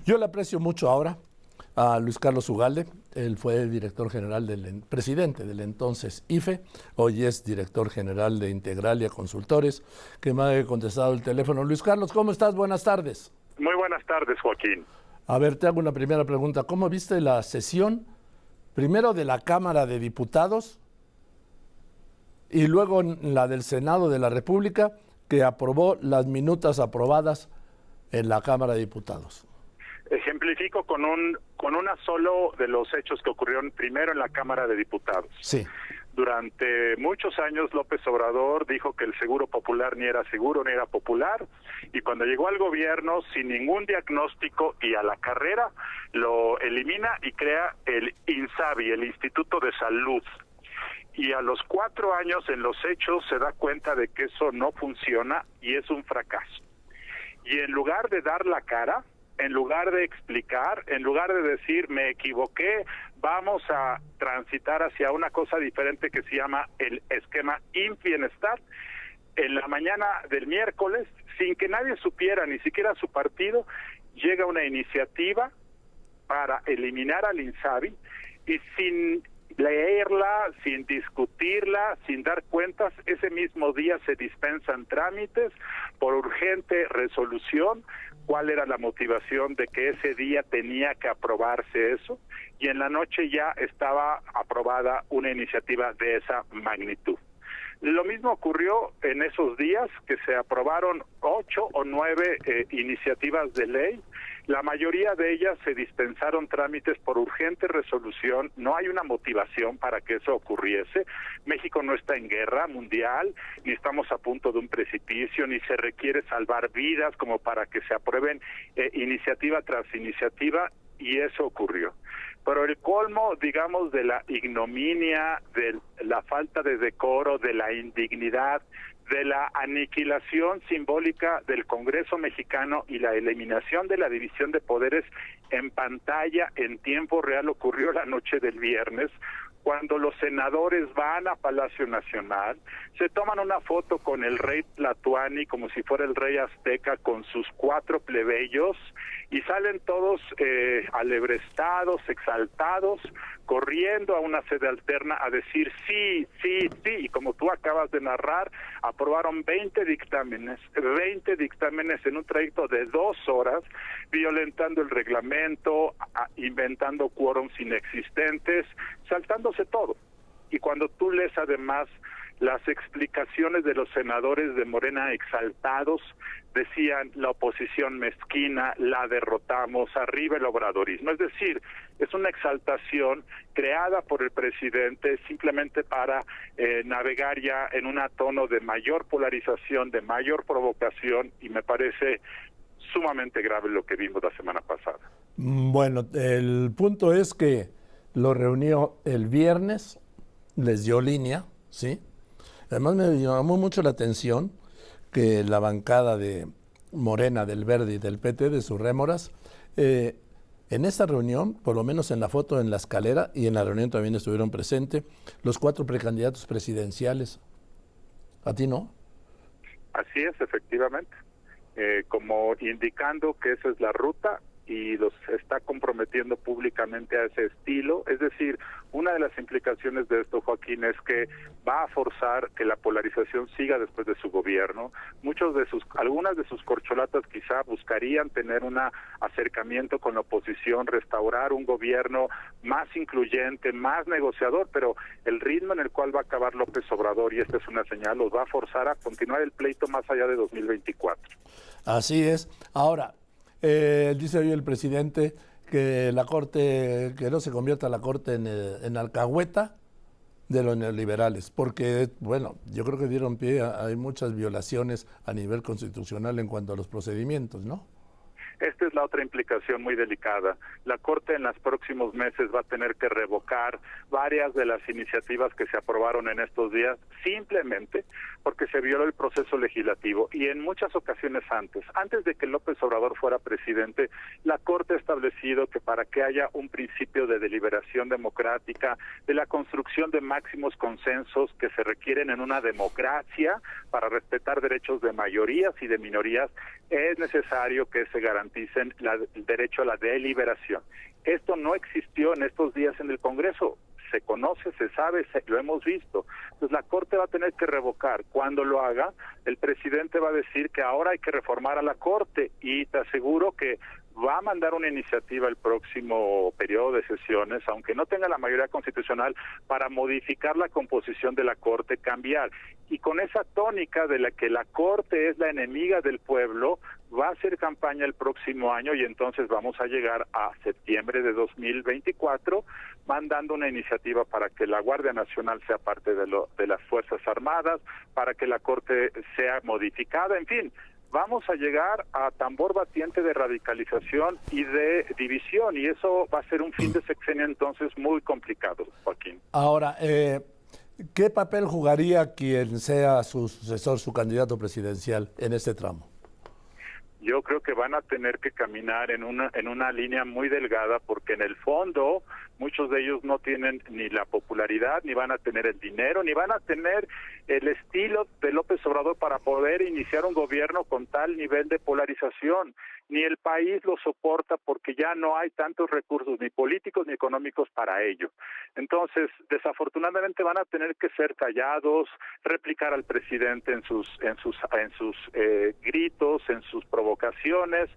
Yo le aprecio mucho ahora a Luis Carlos Ugalde. Él fue el director general presidente del entonces IFE, hoy es director general de Integralia Consultores, que me ha contestado el teléfono. Luis Carlos, ¿cómo estás? Buenas tardes. Muy buenas tardes, Joaquín. A ver, te hago una primera pregunta. ¿Cómo viste la sesión, primero de la Cámara de Diputados y luego la del Senado de la República, que aprobó las minutas aprobadas en la Cámara de Diputados? Ejemplifico con una solo de los hechos que ocurrieron primero en la Cámara de Diputados. Sí. Durante muchos años López Obrador dijo que el seguro popular ni era seguro ni era popular, y cuando llegó al gobierno sin ningún diagnóstico y a la carrera, lo elimina y crea el INSABI, el Instituto de Salud. Y a los 4 años en los hechos se da cuenta de que eso no funciona y es un fracaso. Y en lugar de dar la cara, en lugar de explicar, en lugar de decir me equivoqué, vamos a transitar hacia una cosa diferente que se llama el esquema INS-Bienestar, en la mañana del miércoles, sin que nadie supiera, ni siquiera su partido, llega una iniciativa para eliminar al INSABI y sin leerla, sin discutirla, sin dar cuentas, ese mismo día se dispensan trámites por urgente resolución. ¿Cuál era la motivación de que ese día tenía que aprobarse eso? Y en la noche ya estaba aprobada una iniciativa de esa magnitud. Lo mismo ocurrió en esos días, que se aprobaron 8 o 9 iniciativas de ley. La mayoría de ellas se dispensaron trámites por urgente resolución. No hay una motivación para que eso ocurriese. México no está en guerra mundial, ni estamos a punto de un precipicio, ni se requiere salvar vidas como para que se aprueben iniciativa tras iniciativa, y eso ocurrió. Pero el colmo, digamos, de la ignominia, de la falta de decoro, de la indignidad, de la aniquilación simbólica del Congreso mexicano y la eliminación de la división de poderes en pantalla en tiempo real ocurrió la noche del viernes, cuando los senadores van a Palacio Nacional, se toman una foto con el rey Tlatuani como si fuera el rey azteca con sus 4 plebeyos, y salen todos alebrestados, exaltados, corriendo a una sede alterna a decir sí, sí, sí, y como tú acabas de narrar, aprobaron 20 dictámenes en un trayecto de 2 horas, violentando el reglamento, inventando quórums inexistentes, saltándose todo. Y cuando tú lees además las explicaciones de los senadores de Morena exaltados, decían la oposición mezquina, la derrotamos, arriba el obradorismo. Es decir, es una exaltación creada por el presidente simplemente para navegar ya en un tono de mayor polarización, de mayor provocación, y me parece sumamente grave lo que vimos la semana pasada. Bueno, el punto es que lo reunió el viernes, les dio línea, ¿sí? Además me llamó mucho la atención que la bancada de Morena, del Verde y del PT, de sus rémoras, en esta reunión, por lo menos en la foto en la escalera, y en la reunión también estuvieron presentes los 4 precandidatos presidenciales. ¿A ti no? Así es, efectivamente. Como indicando que esa es la ruta, y los está comprometiendo públicamente a ese estilo. Es decir, una de las implicaciones de esto, Joaquín, es que va a forzar que la polarización siga después de su gobierno. Algunas de sus corcholatas quizá buscarían tener un acercamiento con la oposición, restaurar un gobierno más incluyente, más negociador, pero el ritmo en el cual va a acabar López Obrador, y esta es una señal, los va a forzar a continuar el pleito más allá de 2024. Así es. Ahora, dice hoy el presidente que la Corte, que no se convierta la Corte en alcahueta de los neoliberales, porque, bueno, yo creo que dieron pie hay muchas violaciones a nivel constitucional en cuanto a los procedimientos, ¿no? Esta es la otra implicación muy delicada. La Corte en los próximos meses va a tener que revocar varias de las iniciativas que se aprobaron en estos días, simplemente porque se violó el proceso legislativo. Y en muchas ocasiones antes de que López Obrador fuera presidente, la Corte ha establecido que para que haya un principio de deliberación democrática, de la construcción de máximos consensos que se requieren en una democracia para respetar derechos de mayorías y de minorías, es necesario que se garantice garanticen el derecho a la deliberación. Esto no existió en estos días en el Congreso. Se conoce, se sabe, lo hemos visto. Entonces la Corte va a tener que revocar. Cuando lo haga, el presidente va a decir que ahora hay que reformar a la Corte, y te aseguro que va a mandar una iniciativa el próximo periodo de sesiones, aunque no tenga la mayoría constitucional, para modificar la composición de la Corte, cambiar. Y con esa tónica de la que la Corte es la enemiga del pueblo, va a hacer campaña el próximo año, y entonces vamos a llegar a septiembre de 2024 mandando una iniciativa para que la Guardia Nacional sea parte de las Fuerzas Armadas, para que la Corte sea modificada, en fin. Vamos a llegar a tambor batiente de radicalización y de división, y eso va a ser un fin de sexenio entonces muy complicado, Joaquín. Ahora, ¿qué papel jugaría quien sea su sucesor, su candidato presidencial en este tramo? Yo creo que van a tener que caminar en una línea muy delgada, porque en el fondo muchos de ellos no tienen ni la popularidad, ni van a tener el dinero, ni van a tener el estilo de López Obrador para poder iniciar un gobierno con tal nivel de polarización. Ni el país lo soporta, porque ya no hay tantos recursos, ni políticos ni económicos, para ello. Entonces, desafortunadamente van a tener que ser callados, replicar al presidente en sus gritos, en sus provocaciones.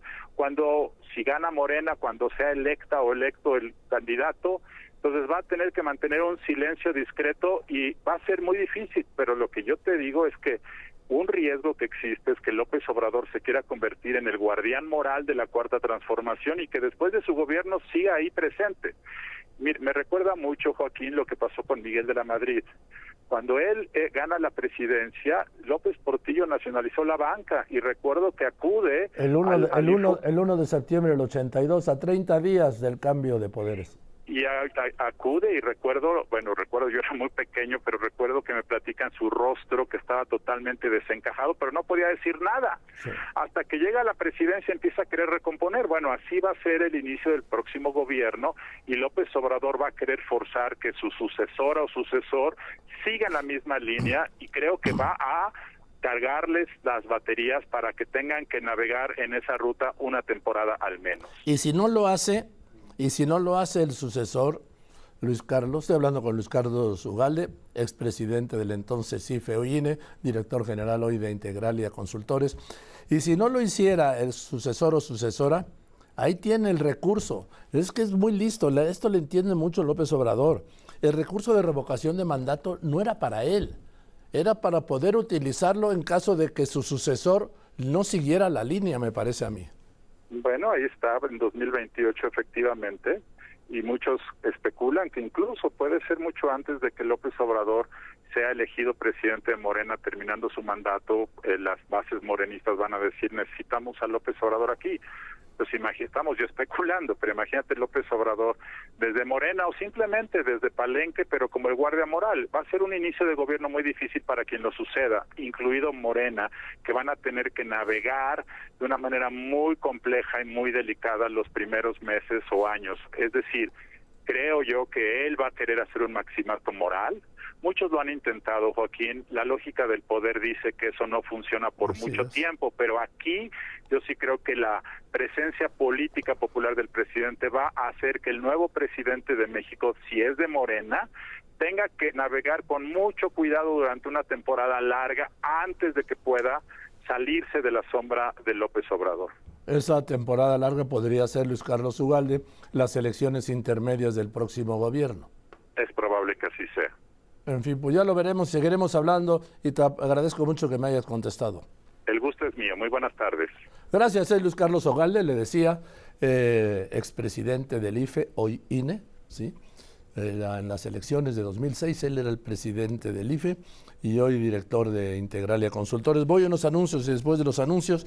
Si gana Morena, cuando sea electa o electo el candidato, entonces va a tener que mantener un silencio discreto, y va a ser muy difícil. Pero lo que yo te digo es que un riesgo que existe es que López Obrador se quiera convertir en el guardián moral de la Cuarta Transformación, y que después de su gobierno siga ahí presente. Me recuerda mucho, Joaquín, lo que pasó con Miguel de la Madrid. Cuando él gana la presidencia, López Portillo nacionalizó la banca, y recuerdo que acude... El 1 de septiembre del 82, a 30 días del cambio de poderes. Y acude, y recuerdo, yo era muy pequeño, pero recuerdo que me platican su rostro, que estaba totalmente desencajado, pero no podía decir nada. Sí. Hasta que llega a la presidencia empieza a querer recomponer. Bueno, así va a ser el inicio del próximo gobierno, y López Obrador va a querer forzar que su sucesora o sucesor siga en la misma línea, y creo que va a cargarles las baterías para que tengan que navegar en esa ruta una temporada al menos. Y si no lo hace el sucesor, Luis Carlos, estoy hablando con Luis Carlos Ugalde, expresidente del entonces IFE o INE, director general hoy de Integralia Consultores, y si no lo hiciera el sucesor o sucesora, ahí tiene el recurso. Es que es muy listo, esto le entiende mucho López Obrador. El recurso de revocación de mandato no era para él, era para poder utilizarlo en caso de que su sucesor no siguiera la línea, me parece a mí. Bueno, ahí está, en 2028 efectivamente, y muchos especulan que incluso puede ser mucho antes de que López Obrador sea elegido presidente de Morena, terminando su mandato. Las bases morenistas van a decir: necesitamos a López Obrador aquí. Pues estamos yo especulando, pero imagínate López Obrador desde Morena, o simplemente desde Palenque, pero como el guardia moral. Va a ser un inicio de gobierno muy difícil para quien lo suceda, incluido Morena, que van a tener que navegar de una manera muy compleja y muy delicada los primeros meses o años. Es decir, creo yo que él va a querer hacer un maximato moral. Muchos lo han intentado, Joaquín. La lógica del poder dice que eso no funciona por mucho tiempo, pero aquí yo sí creo que la presencia política popular del presidente va a hacer que el nuevo presidente de México, si es de Morena, tenga que navegar con mucho cuidado durante una temporada larga antes de que pueda salirse de la sombra de López Obrador. Esa temporada larga podría ser, Luis Carlos Ugalde, las elecciones intermedias del próximo gobierno. Es probable que así sea. En fin, pues ya lo veremos, seguiremos hablando, y te agradezco mucho que me hayas contestado. El gusto es mío. Muy buenas tardes. Gracias, Luis Carlos Ugalde, le decía, expresidente del IFE, hoy INE, ¿sí? En las elecciones de 2006, él era el presidente del IFE y hoy director de Integralia Consultores. Voy a unos anuncios, y después de los anuncios